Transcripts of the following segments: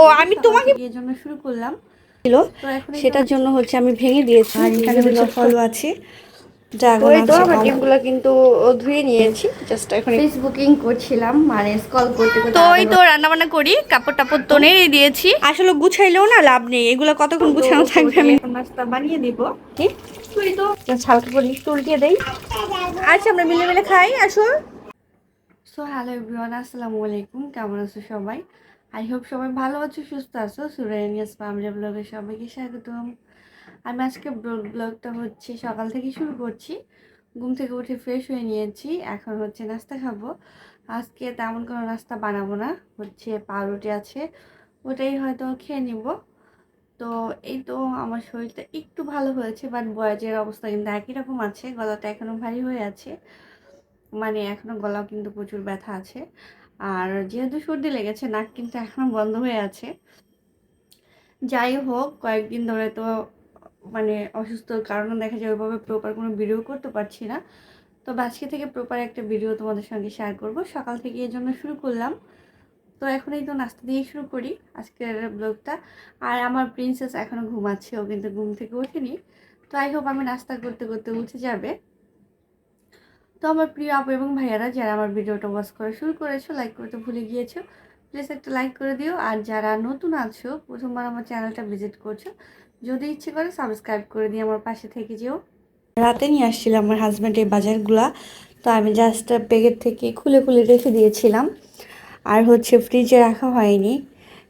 ও আমি তোমাকে এর জন্য শুরু করলাম ছিল, সেটার জন্য হচ্ছে আমি ভেঙে দিয়েছি। আর এখানে হচ্ছে ফলও আছে, ড্রাগন আছে। তো আমার ডিমগুলো কিন্তু ধুয়ে নিয়েছি, জাস্ট এখন ফেসবুকিং করছিলাম, মানে স্ক্রল করতে করতে। তো ওই তো রান্না বান্না করি, কাপড় টাপড় তো নেড়ে দিয়েছি। আসলে গুছাইলেও না লাভ নেই, এগুলো কতক্ষণ গুছানো থাকবে। আমি নাস্তা বানিয়ে দিব। কি তুই তো হালকা করে একটু উল্টিয়ে দেই। আচ্ছা আমরা মিলে মিলে খাই, আসো। সো হ্যালো এভরিওয়ান, আসসালামু আলাইকুম। কেমন আছো সবাই? আই হোপ সবাই ভালো আছো, সুস্থ আছো। সুরাইনিয়াস ফার্মলি ব্লগে সবাইকে স্বাগতম। আমি আজকে ব্লগটা হচ্ছে সকাল থেকে শুরু করছি। ঘুম থেকে উঠে ফ্রেশ হয়ে নিয়েছি, এখন হচ্ছে নাস্তা খাবো। আজকে তেমন কোনো নাস্তা বানাবো না, হচ্ছে পাউরুটি আছে, ওটাই হয়তো খেয়ে নিব। তো এই তো আমার শরীরটা একটু ভালো হয়েছে, বাট বয়েজের অবস্থা কিন্তু একই রকম আছে, গলাটা এখনও ভারী হয়ে আছে, মানে এখনও গলাও কিন্তু প্রচুর ব্যথা আছে। আর যেহেতু সর্দি লেগেছে, নাক কিন্তু এখনও বন্ধ হয়ে আছে। যাই হোক, কয়েকদিন ধরে তো মানে অসুস্থর কারণে দেখা যায় ওইভাবে প্রপার কোনো ভিডিও করতে পারছি না। তো আজকে থেকে প্রপার একটা ভিডিও তোমাদের সঙ্গে শেয়ার করব। সকাল থেকে এই জন্য শুরু করলাম। তো এখনই তো নাস্তা দিয়ে শুরু করি আজকের ব্লগটা। আর আমার প্রিন্সেস এখনও ঘুমাচ্ছে, ও কিন্তু ঘুম থেকে ওঠেনি। তো আই হোপ আমি নাস্তা করতে করতে উঠে যাবে। তো আমার প্রিয় আপু এবং ভাইয়ারা, যারা আমার ভিডিওটা ওয়াচ করা শুরু করেছো, লাইক করতে ভুলে গিয়েছো, প্লিজ একটা লাইক করে দিও। আর যারা নতুন আছো, প্রথমবার আমার চ্যানেলটা ভিজিট করছো, যদি ইচ্ছে করে সাবস্ক্রাইব করে দিয়ে আমার পাশে থেকে যেও। রাতে নিয়ে আসছিলাম আমার হাজব্যান্ড এই বাজারগুলা, তো আমি জাস্ট প্যাকেট থেকে খুলে খুলে রেখে দিয়েছিলাম। আর হচ্ছে ফ্রিজে রাখা হয়নি,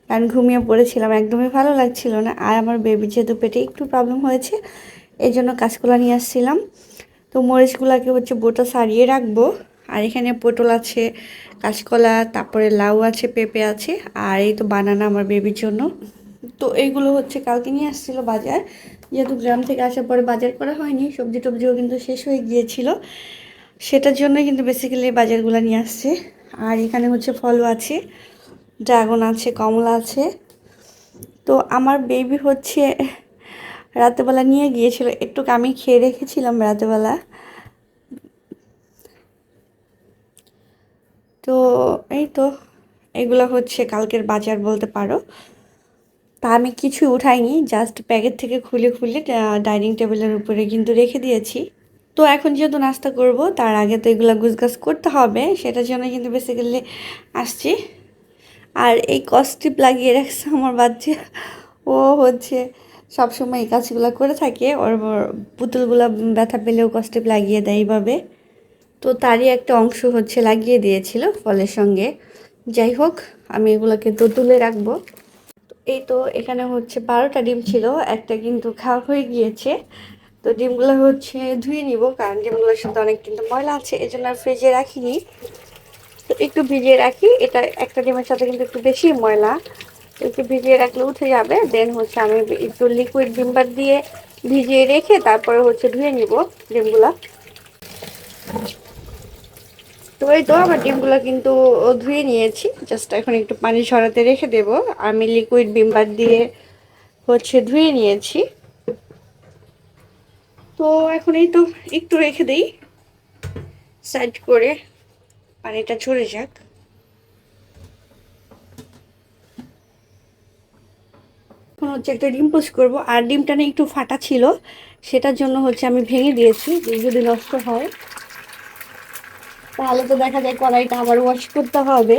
কারণ ঘুমিয়ে পড়েছিলাম, একদমই ভালো লাগছিল না। আর আমার বেবি যেহেতু পেটে একটু প্রবলেম হয়েছে, এই জন্য কাঁচকলা নিয়ে আসছিলাম। তো মরিচগুলোকে হচ্ছে বোটা সারিয়ে রাখবো। আর এখানে পটল আছে, কাঁচকলা, তারপরে লাউ আছে, পেঁপে আছে, আর এই তো বানানা আমার বেবির জন্য। তো এইগুলো হচ্ছে কালকে নিয়ে আসছিলো বাজার, যেহেতু গ্রাম থেকে আসার পরে বাজার করা হয়নি, সবজি টবজিও কিন্তু শেষ হয়ে গিয়েছিল, সেটার জন্য কিন্তু বেসিক্যালি বাজারগুলো নিয়ে আসছে। আর এখানে হচ্ছে ফলও আছে, ড্রাগন আছে, কমলা আছে। তো আমার বেবি হচ্ছে রাতেবেলা নিয়ে গিয়েছিল, একটু আমি খেয়ে রেখেছিলাম রাতেবেলা। তো এই তো এগুলো হচ্ছে কালকের বাজার বলতে পারো। তা আমি কিছু উঠাইনি, জাস্ট প্যাকেট থেকে খুলে খুলে ডাইনিং টেবিলের উপরে কিন্তু রেখে দিয়েছি। তো এখন যেহেতু নাস্তা করব, তার আগে তো এগুলো গুছগাছ করতে হবে, সেটার জন্য কিন্তু বেসিক্যালি আসছি। আর এই কস্টিপ লাগিয়ে রাখছে আমার বাচ্চা, ও হচ্ছে সবসময় এই কাজগুলো করে থাকে, ওর পুতুলগুলো ব্যথা পেলেও কস্টিপ লাগিয়ে দেয় এইভাবে। তো তারই একটা অংশ হচ্ছে লাগিয়ে দিয়েছিল ফলের সঙ্গে। যাই হোক, আমি এগুলোকে তো তুলে রাখবো। এই তো এখানে হচ্ছে 12টা ডিম ছিল, একটা কিন্তু খাওয়া হয়ে গিয়েছে। তো ডিমগুলো হচ্ছে ধুয়ে নিব, কারণ ডিমগুলোর সাথে অনেক কিন্তু ময়লা আছে, এই জন্য ফ্রিজে রাখিনি। তো একটু ভিজিয়ে রাখি, এটা একটা ডিমের সাথে কিন্তু একটু বেশি ময়লা, একটু ভিজিয়ে রাখলে উঠে যাবে। দেন হচ্ছে আমি একটু লিকুইড ভিমবার দিয়ে ভিজিয়ে রেখে তারপরে হচ্ছে ধুয়ে নিব ডিমগুলা। তো এই তো আমার ডিমগুলো কিন্তু ধুয়ে নিয়েছি, জাস্ট এখন একটু পানি ঝরাতে রেখে দেব। আমি লিকুইড ভিমবার দিয়ে হচ্ছে ধুয়ে নিয়েছি। তো এখন এই তো একটু রেখে দেই সাইড করে, পানিটা ঝরে যাক। এখন হচ্ছে একটা ডিম পোস্ট করবো, আর ডিমটা না একটু ফাটা ছিল, সেটার জন্য হচ্ছে আমি ভেঙে দিয়েছি। যদি নষ্ট হয় তাহলে তো দেখা যায় কড়াইটা আবার ওয়াশ করতে হবে।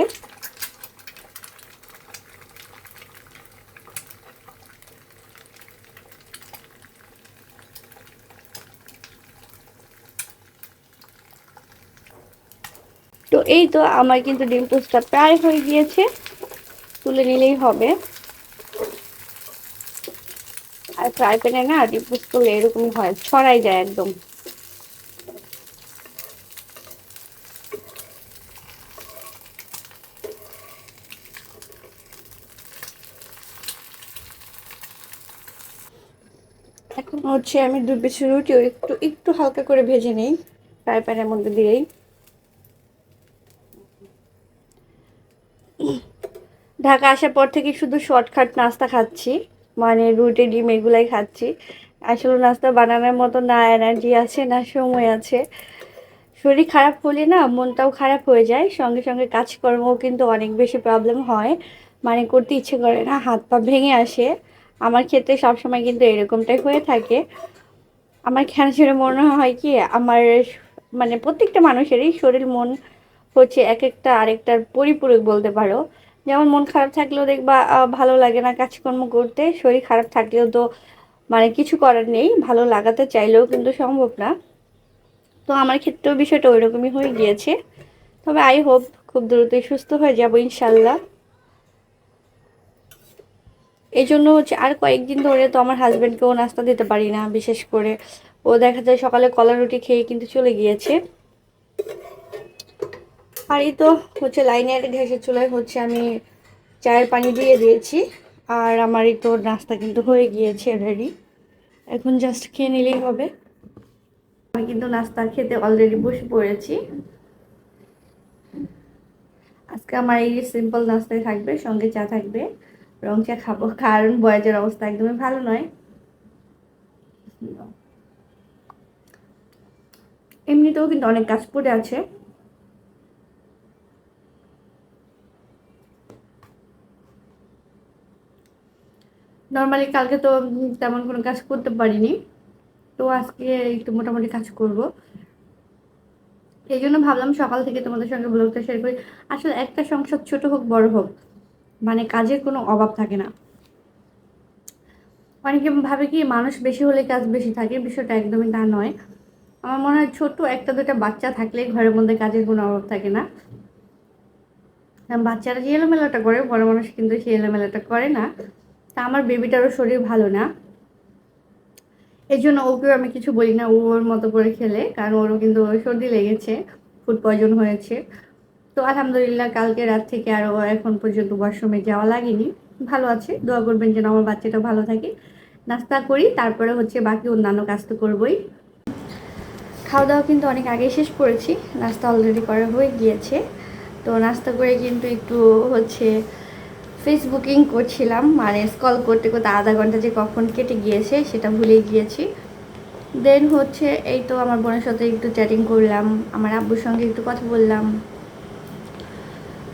তো এই তো আমার কিন্তু ডিম পোস্টটা প্রায় হয়ে গিয়েছে, তুলে নিলেই হবে। আর ফ্রাই প্যানে না ডিম পোস্ট করলে এরকমই হয়, ছড়াই যায় একদম। এখন হচ্ছে আমি 2 পিস রুটিও একটু একটু হালকা করে ভেজে নিই ফ্রাই প্যানের মধ্যে দিয়েই। ঢাকা আসার পর থেকে শুধু শর্টকাট নাস্তা খাচ্ছি, মানে রুটি ডিম এগুলাই খাচ্ছি। আসলে নাস্তা বানানোর মতো না এনার্জি আছে না সময় আছে। শরীর খারাপ হলে না মনটাও খারাপ হয়ে যায়, সঙ্গে সঙ্গে কাজকর্মও কিন্তু অনেক বেশি প্রবলেম হয়। মানে করতে ইচ্ছে করে না, হাত পা ভেঙে আসে। আমার ক্ষেত্রে সবসময় কিন্তু এরকমটাই হয়ে থাকে। আমার কেন ছেড়ে মনে হয় কি, আমার মানে প্রত্যেকটা মানুষেরই শরীর মন হচ্ছে এক একটা আরেকটার পরিপূরক বলতে পারো। যেমন মন খারাপ থাকলেও দেখবা ভালো লাগে না কাজকর্ম করতে, শরীর খারাপ থাকলেও তো মানে কিছু করার নেই, ভালো লাগাতে চাইলেও কিন্তু সম্ভব না। তো আমার ক্ষেত্রেও বিষয়টা ওইরকমই হয়ে গিয়েছে। তবে আই হোপ খুব দ্রুতই সুস্থ হয়ে যাব ইনশাল্লাহ। এই জন্য হচ্ছে আর কয়েকদিন ধরে তো আমার হাজবেন্ডকেও নাস্তা দিতে পারি না, বিশেষ করে ও দেখা যায় সকালে কলা রুটি খেয়ে কিন্তু চলে গিয়েছে। আর এই তো হচ্ছে লাইনের গ্যাসের চুলায় হচ্ছে আমি চায়ের পানি দিয়ে দিয়েছি। আর আমার এই তো নাস্তা কিন্তু হয়ে গিয়েছে রেডি, এখন জাস্ট খেয়ে নিলেই হবে। আমি কিন্তু নাস্তা খেতে অলরেডি বসে পড়েছি। আজকে আমার এই সিম্পল নাস্তায় থাকবে, সঙ্গে চা থাকবে, রং চা খাবো কারণ বয়েজের অবস্থা একদমই ভালো নয়। এমনিতেও কিন্তু অনেক কাজ পড়ে আছে। নর্মালি কালকে তো তেমন কোনো কাজ করতে পারিনি, তো আজকে একটু মোটামুটি কাজ করব। এই জন্য ভাবলাম সকাল থেকে তোমাদের সঙ্গে ব্লগটা শেয়ার করি। আসলে একটা সংসার ছোট হোক বড় হোক, মানে কাজের কোনো অভাব থাকে না। অনেকে ভাবে কি মানুষ বেশি হলে কাজ বেশি থাকে, বিষয়টা একদমই তা নয়। আমার মনে হয় ছোট একটা দুটা বাচ্চা থাকলে ঘরের মধ্যে কাজের কোনো অভাব থাকে না। বাচ্চারা যে এলোমেলোটা করে, বড় মানুষ কিন্তু সেই এলোমেলোটা করে না। তা আমার বেবিটারও শরীর ভালো না, এই জন্য ওকেও আমি কিছু বলি না, ও ওর মতো করে খেলে, কারণ ওরও কিন্তু সর্দি লেগেছে, ফুড পয়জন হয়েছে। তো আলহামদুলিল্লাহ কালকে রাত থেকে আরও এখন পর্যন্ত ওয়াশরুমে যাওয়া লাগেনি, ভালো আছে। দোয়া করবেন যেন আমার বাচ্চাটা ভালো থাকে। নাস্তা করি, তারপরে হচ্ছে বাকি অন্যান্য কাজ তো করবোই। খাওয়া দাওয়া কিন্তু অনেক আগেই শেষ করেছি, নাস্তা অলরেডি করা হয়ে গিয়েছে। তো নাস্তা করে কিন্তু একটু হচ্ছে ফেসবুকিং করছিলাম, মানে স্ক্রল করতে করতে আধা ঘন্টা যে কখন কেটে গিয়েছে সেটা ভুলে গিয়েছি। দেন হচ্ছে এই তো আমার বোনের সাথে একটু চ্যাটিং করলাম, আমার আব্বুর সঙ্গে একটু কথা বললাম।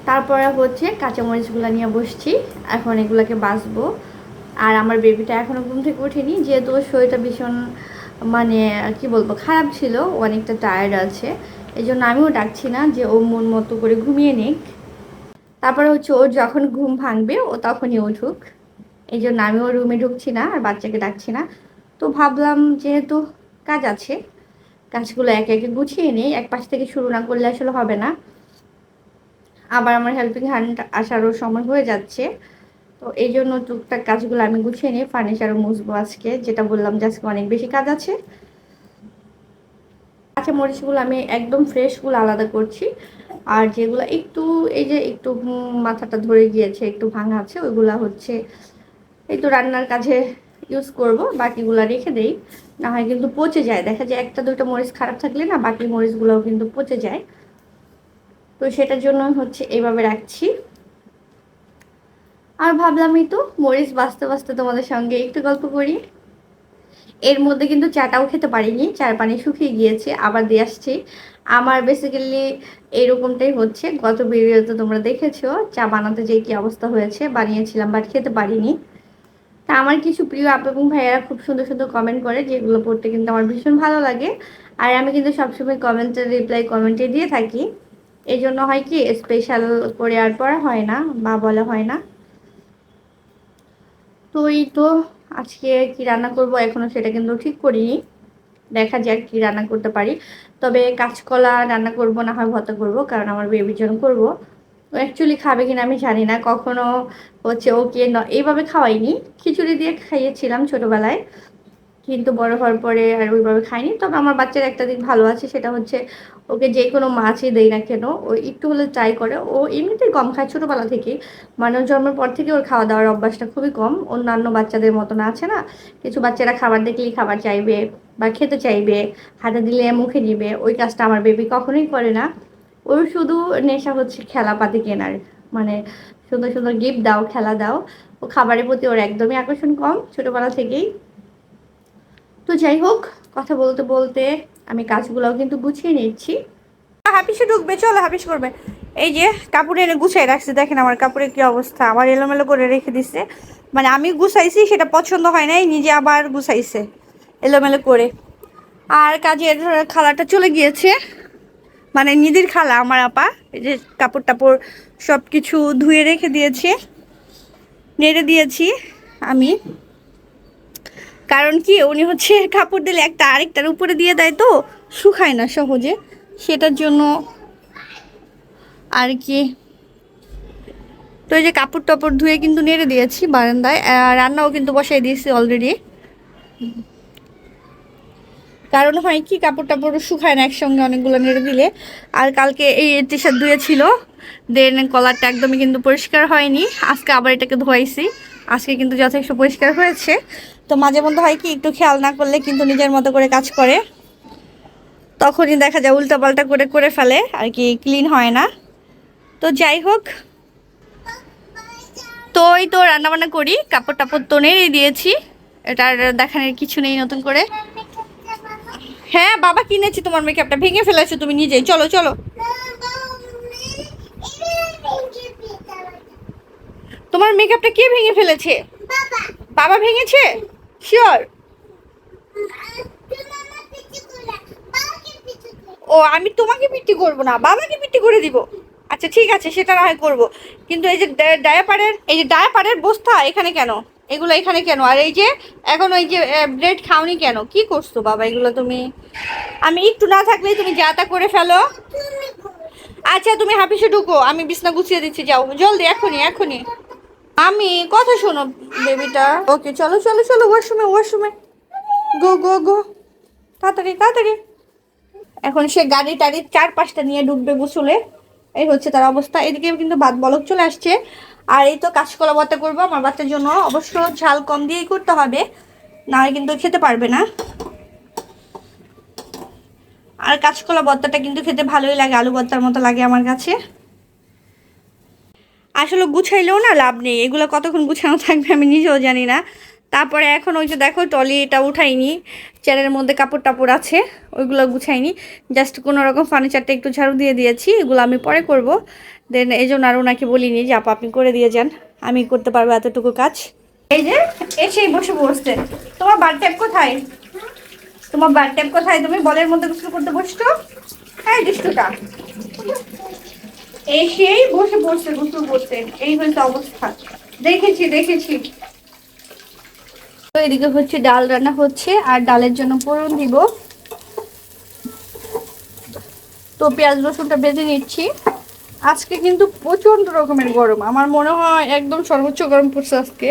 তারপরে হচ্ছে কাঁচামরিচগুলো নিয়ে বসছি, এখন এগুলোকে বাছবো। আর আমার বেবিটা এখনও ঘুম থেকে ওঠেনি, যেহেতু ওর শরীরটা ভীষণ মানে কি বলবো খারাপ ছিল, অনেকটা টায়ার্ড আছে। এই জন্য আমিও ডাকছি না যে ও মন মতো করে ঘুমিয়ে নিক, তারপরে হচ্ছে ওর যখন ঘুম ভাঙবে ও তখনই উঠুক। এই জন্য আমিও রুমে ঢুকছি না আর বাচ্চাকে ডাকছি না। তো ভাবলাম যেহেতু কাজ আছে, কাজগুলো একে একে গুছিয়ে নিই, এক পাশ থেকে শুরু না করলে আসলে হবে না। আবার আমার হেল্পিং হ্যান্ড আসারও সময় হয়ে যাচ্ছে, তো এই জন্য টুকটাক কাজগুলো আমি গুছিয়ে নিই। ফার্নিচারও মুছবো আজকে, যেটা বললাম যে আজকে অনেক বেশি কাজ আছে। কাঁচা মরিচগুলো আমি একদম ফ্রেশগুলো আলাদা করছি, আর যেগুলো একটু এই যে একটু মাথাটা ধরে গিয়েছে, একটু ভাঙা আছে, ওইগুলা হচ্ছে এই তো রান্নার কাজে ইউজ করব, বাকিগুলো রেখে দেই। না হয় কিন্তু পচে যায়, দেখা যায় একটা দুটো মরিচ খারাপ থাকলে না বাকি মরিচগুলোও কিন্তু পচে যায়। তো সেটার জন্য হচ্ছে এইভাবে রাখছি। আর ভাবলাম এই তো মরিচ বাছতে বাছতে তোমাদের সঙ্গে একটু গল্প করি। এর মধ্যে কিন্তু চাটাও খেতে পারিনি, চার পানি শুকিয়ে গিয়েছে, আবার দিয়ে আসছি। আমার বেসিক্যালি এরকমটাই হচ্ছে, গত ভিডিওতে তোমরা দেখেছো চা বানাতে যে কি অবস্থা হয়েছে, বানিয়েছিলাম বাট খেতে পারিনি। তা আমার কিছু প্রিয় আপু এবং ভাইয়েরা খুব সুন্দর সুন্দর কমেন্ট করে, যেগুলো পড়তে কিন্তু আমার ভীষণ ভালো লাগে। আর আমি কিন্তু সবসময় কমেন্টের রিপ্লাই কমেন্টে দিয়ে থাকি। এই জন্য হয় কি স্পেশাল করে আর পড়া হয় না বা বলা হয় না। তো এই তো আজকে কি রান্না করব এখনো সেটা কিন্তু ঠিক করিনি, দেখা যাক কি রান্না করতে পারি। তবে কাঁচকলা রান্না করব, না হয় ভর্তা করব, কারণ আমার বেবির জন্য করব। ও অ্যাকচুয়ালি খাবে কিনা আমি জানি না, কখনো হচ্ছে ওকে এইভাবে খাওয়াইনি, খিচুড়ি দিয়ে খাইয়েছিলাম ছোটোবেলায়, কিন্তু বড় হওয়ার পরে আর ওইভাবে খাইনি। তবে আমার বাচ্চার একটা দিক ভালো আছে, সেটা হচ্ছে ওকে যে কোনো মাছই দেই না কেন ও একটু হলে ট্রাই করে। ও এমনিতেই কম খায় ছোটোবেলা থেকেই, মানে ওর জন্মের পর থেকে ওর খাওয়া দাওয়ার অভ্যাসটা খুবই কম, অন্যান্য বাচ্চাদের মতন আছে না, কিছু বাচ্চারা খাবার দেখলেই খাবার চাইবে বা খেতে চাইবে, হাতে দিলে মুখে দিবে, ওই কাজটা আমার বেবি কখনোই করে না। ওর শুধু নেশা হচ্ছে খেলাপাতি কেনার, মানে সুন্দর সুন্দর গিফট দাও, খেলা দাও। ও খাবারের প্রতি ওর একদমই আকর্ষণ কম ছোটোবেলা থেকেই। তো যাই হোক, কথা বলতে বলতে আমি কাজগুলোও কিন্তু গুছিয়ে নিচ্ছি। হাফিসে ঢুকবে, চলো হাফিস করবে। এই যে কাপড় এনে গুছাই রাখছে, দেখেন আমার কাপড়ের কি অবস্থা, আবার এলোমেলো করে রেখে দিচ্ছে। মানে আমি গুছাইছি সেটা পছন্দ হয় নাই, নিজে আবার গুছাইছে এলোমেলো করে। আর কাজের খালাটা চলে গিয়েছে, মানে নিদির খালা আমার আপা। এই যে কাপড় টাপড় সব কিছু ধুয়ে রেখে দিয়েছে, নেড়ে দিয়েছি আমি। কারণ কি উনি হচ্ছে কাপড় দিলে একটা আরেকটার উপরে দিয়ে দেয়, তো শুকায় না সহজে, সেটার জন্য আর কি। তো এই যে কাপড় টাপড় ধুয়ে কিন্তু নেড়ে দিয়েছি বারান্দায়, রান্নাও কিন্তু বসাই দিয়েছি অলরেডি। কারণ হয় কি কাপড় টাপড় শুকায় না একসঙ্গে অনেকগুলো নেড়ে দিলে। আর কালকে এই টি শার্ট ধুয়েছিল, দেন কলারটা একদমই কিন্তু পরিষ্কার হয়নি, আজকে আবার এটাকে ধোয়াইছি, আজকে কিন্তু যথেষ্ট পরিষ্কার হয়েছে। তো মাঝে মধ্যে হয় কি একটু খেয়াল না করলে কিন্তু নিজের মতো করে কাজ করে, তখনই দেখা যায় উল্টাপাল্টা করে করে ফেলে আর কি, ক্লিন হয় না। তো যাই হোক, তো এই তো রান্নাবান্না করি, কাপড় টাপড় তো নেড়ে দিয়েছি, এটার দেখানোর কিছু নেই নতুন করে। হ্যাঁ বাবা কিনেছি, তোমার মেকআপটা ভেঙে ফেলেছো তুমি নিজেই, চলো চলো। তোমার মেকআপটা কে ভেঙে ফেলেছে? বাবা ভেঙেছে? শিওর? ও আমি তোমাকে পিটি করবো না, বাবাকে পিটি করে দিব। আচ্ছা ঠিক আছে, সেটা না হয় করবো, কিন্তু এই যে ডায়াপারের বস্তা এখানে কেন, এগুলো এখানে কেন? আর এই যে এখন ওই যে ব্রেড খাওনি কেন, কি করছো বাবা এগুলো তুমি? আমি একটু না থাকলেই তুমি যা তা করে ফেলো। আচ্ছা তুমি হাফিসে ঢুকো, আমি বিছনা গুছিয়ে দিচ্ছি, যাও জলদি, এখনই এখনই। আমি কথা শোনো বেবিটা, ওকে চলো চলো চলো, ওয়াশরুমে ওয়াশরুমে, গো গো গো, তাড়াতাড়ি তাড়াতাড়ি। এখন সে গাড়ি টাড়ি 4-5টা নিয়ে ঢুকবে গোসলে, এই হচ্ছে তার অবস্থা। এদিকে কিন্তু ভাত বলক চলে আসছে। আর এই তো কাঁচকলা ভর্তা করবো আমার বাচ্চার জন্য, অবশ্য ঝাল কম দিয়েই করতে হবে, না কিন্তু খেতে পারবে না। আর কাঁচকলা ভর্তাটা কিন্তু খেতে ভালোই লাগে, আলু ভর্তার মতো লাগে আমার কাছে। আসলে গুছাইলেও না লাভ নেই, এগুলো কতক্ষণ গুছানো থাকবে আমি নিজেও জানি না। তারপরে এখন ওই যে দেখো টলি এটা উঠাইনি, চেয়ারের মধ্যে কাপড় টাপড় আছে, ওইগুলো গুছাইনি, জাস্ট কোনো রকম ফার্নিচারটা একটু ঝাড়ু দিয়ে দিয়েছি, এগুলো আমি পরে করব। দেন এই জন্য আর ওনাকে বলিনি যে আপা আপনি করে দিয়ে যান, আমি করতে পারবো এতটুকু কাজ। এই যে এসেই বসে বসতে, তোমার বার ট্যাপ কোথায়? তোমার বার ট্যাপ কোথায়? তুমি বলের মধ্যে গোসল করতে বসছো, হ্যাঁ দুষ্টুটা এসেই বসে পড়ছে গোসল করতে, এই হয়েছে অবস্থা, দেখেছি দেখেছি। তো এদিকে হচ্ছে ডাল রান্না হচ্ছে, আর ডালের জন্য ফোড়ন দিব। তো পেঁয়াজ রসুনটা ভেজে নিচ্ছি। আজকে কিন্তু প্রচন্ড রকমের গরম, আমার মনে হয় একদম সর্বোচ্চ গরম পড়ছে আজকে,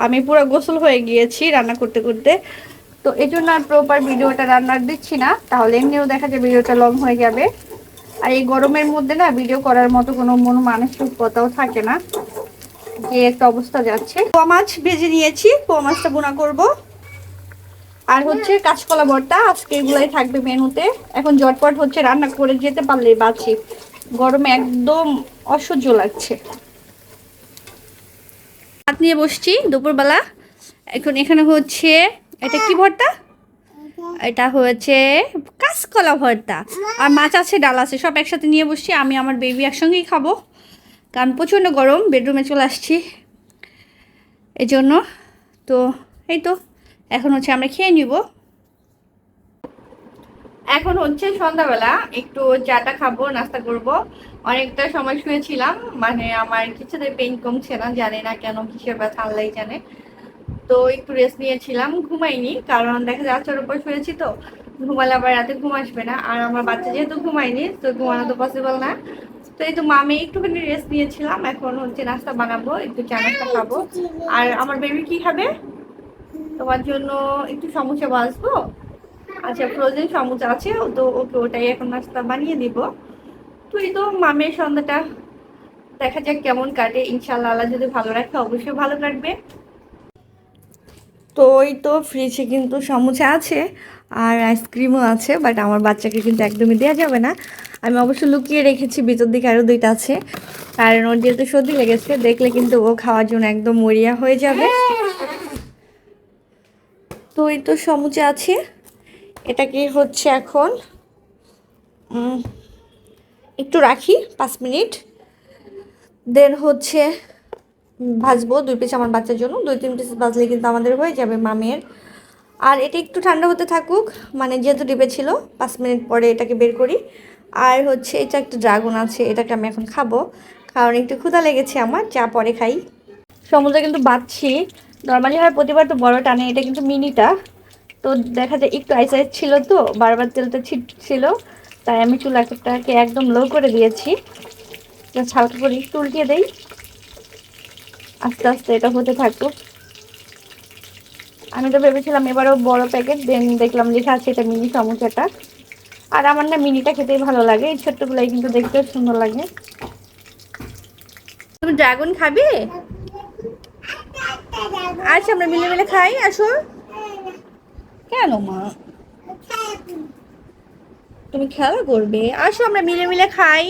আমি পুরো গোসল হয়ে গিয়েছি রান্না করতে করতে। তো এই জন্য আর প্রপার ভিডিওটা রান্নার দিচ্ছি না, তাহলে এমনিও দেখা যায় ভিডিওটা লং হয়ে যাবে। আর এই গরমের মধ্যে না ভিডিও করার মতো কোনো মানসিকতাও থাকে না, যে একটা অবস্থা যাচ্ছে। পোয়া মাছ ভেজে নিয়েছি, পোয়া মাছটা বোনা করব। আর হচ্ছে কাঁচকলা ভর্তা, আজকে এগুলাই থাকবে মেনুতে। এখন ঝটপট হচ্ছে রান্না করে যেতে পারলেই বাঁচি, গরমে একদম অসহ্য লাগছে। ভাত নিয়ে বসছি দুপুরবেলা। এখন এখানে হচ্ছে এটা কি ভর্তা, এটা হচ্ছে কাঁচকলা ভর্তা, আর মাছ আছে ডাল আছে, সব একসাথে নিয়ে বসছি। আমি আমার বেবি একসঙ্গেই খাবো, কারণ প্রচণ্ড গরম, বেডরুমে চলে আসছি এজন্য। তো এই তো এখন হচ্ছে আমরা খেয়ে নিব। এখন হচ্ছে সন্ধ্যাবেলা, একটু চাটা খাবো, নাস্তা করব। অনেকটা সময় শুয়েছিলাম, মানে আমার কিছুতে পেইন কমছে না, জানি না কেন, কিসের ব্যথা আল্লাহই জানে। তো একটু রেস্ট নিয়েছিলাম, ঘুমাইনি, কারণ দেখা যায় আচার উপর শুয়েছি, তো ঘুমালে আবার রাতে ঘুম আসবে না, আর আমার বাচ্চা যেহেতু ঘুমায়নি তো ঘুমানো তো পসিবল না। তো এই তো মামি একটুখানি রেস্ট নিয়েছিলাম, এখন হচ্ছে নাস্তা বানাবো, একটু চা নাস্তা খাবো। আর আমার বেবি কি খাবে? তোমার জন্য একটু সমোসা ভাজবো, আচ্ছা ফ্রোজেন সমোসা আছে, তো ওকে ওটাই এখন নাস্তা বানিয়ে দিব। তো এই তো মামের সন্ধ্যাটা দেখা যাক কেমন কাটে, ইনশাল্লাহ আল্লাহ যদি ভালো রাখে অবশ্যই ভালো কাটবে। তো ওই তো ফ্রিজে কিন্তু সমোসা আছে আর আইসক্রিমও আছে, বাট আমার বাচ্চাকে কিন্তু একদমই দেওয়া যাবে না। আমি অবশ্য লুকিয়ে রেখেছি, ভিতর দিকে আরও 2টা আছে, কারণ ওর যেহেতু সর্দি লেগেছে, দেখলে কিন্তু ও খাওয়ার জন্য একদম মরিয়া হয়ে যাবে। তো এই তো সমোসা আছে, এটাকে হচ্ছে এখন একটু রাখি 5 মিনিট, দেন হচ্ছে ভাজবো 2 পিস আমার বাচ্চার জন্য। 2-3 পিস ভাজলে কিন্তু আমাদের হয়ে যাবে মামের। আর এটা একটু ঠান্ডা হতে থাকুক, মানে যেহেতু ডিপে ছিল 5 মিনিট পরে এটাকে বের করি। আর হচ্ছে এটা একটা ড্রাগন আছে, এটাকে আমি এখন খাবো কারণ একটু ক্ষুধা লেগেছে আমার, চা পরে খাই। সমুদ্রে কিন্তু বাঁচছি, নর্মালি হয় প্রতিবার তো বড় টানে, এটা কিন্তু মিনিটা। তো দেখা যায় একটু আইস আইস ছিল, তো বারবার তেলটা ছিটছিল, তাই আমি চুলাটাকে একদম লো করে দিয়েছি। হালকা করে একটু উল্টিয়ে দেই, আস্তে আস্তে এটা হতে থাকুক। আমি তো ভেবেছিলাম এবারও বড় প্যাকেট, দেন দেখলাম লেখা আছে এটা মিনি সমুচাটা। আর আমার না মিনিটা খেতেই ভালো লাগে, এই ছোট্টগুলাই কিন্তু দেখতে সুন্দর লাগে। তুমি ড্রাগন খাবে? আচ্ছা আমরা মিলে মিলে খাই, আসো। কেন মা, তুমি খেলা করবে? আসো আমরা মিলে মিলে খাই।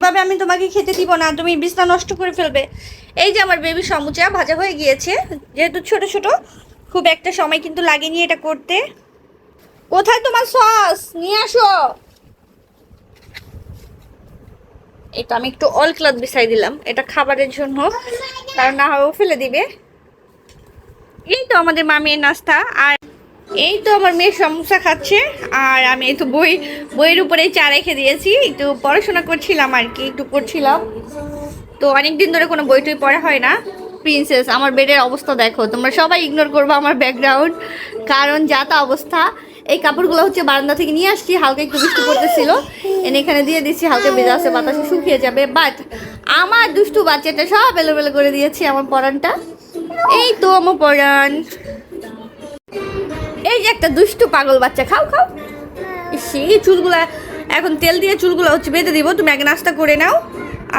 ভাবে আমি তোমাকে খেতে দিব না, তুমি বিছনা নষ্ট করে ফেলবে। এই যে আমার বেবি সমুচা ভাজা হয়ে গিয়েছে, যেহেতু ছোট ছোট খুব একটা সময় কিন্তু লাগেনি এটা করতে। কোথায় তোমার সস, নিয়ে আসো। এটা আমি একটু অল ক্লথ বিছাই দিলাম, এটা খাবারের জন্য, কারণ না হয় ও ফেলে দিবে। এই তো আমাদের মামির নাস্তা। আর এই তো আমার মেয়ে সমোসা খাচ্ছে, আর আমি এই তো বইয়ের উপরেই চা রেখে দিয়েছি, একটু পড়াশোনা করছিলাম আর কি, একটু করছিলাম। তো অনেকদিন ধরে কোনো বই টই পড়া হয় না। প্রিন্সেস, আমার বেডের অবস্থা দেখো, তোমরা সবাই ইগনোর করবো আমার ব্যাকগ্রাউন্ড, কারণ যা তা অবস্থা। এই কাপড়গুলো হচ্ছে বারান্দা থেকে নিয়ে আসছি, হালকা একটু বৃষ্টি পড়তেছিল, এনে এখানে দিয়ে দিচ্ছি, হালকা ভেজা আছে, বাতাসে শুকিয়ে যাবে। বাট আমার দুষ্টু বাচ্চাটা সব এলোমেলো করে দিয়েছি আমার পরানটা। এই তো আমার পরান, এই যে একটা দুষ্টু পাগল বাচ্চা, খাও খাও। সেই চুলগুলা এখন তেল দিয়ে চুলগুলো হচ্ছে বেঁধে দিব, তুমি আগে নাস্তা করে নাও।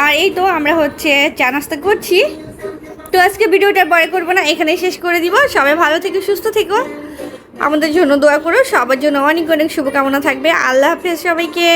আর এই তো আমরা হচ্ছে চা নাস্তা করছি। তো আজকে ভিডিওটা পরে করবো না, এখানেই শেষ করে দিব। সবাই ভালো থেকো, সুস্থ থেকো, আমাদের জন্য দোয়া করো, সবার জন্য অনেক অনেক শুভকামনা থাকবে। আল্লাহ হাফেজ সবাইকে।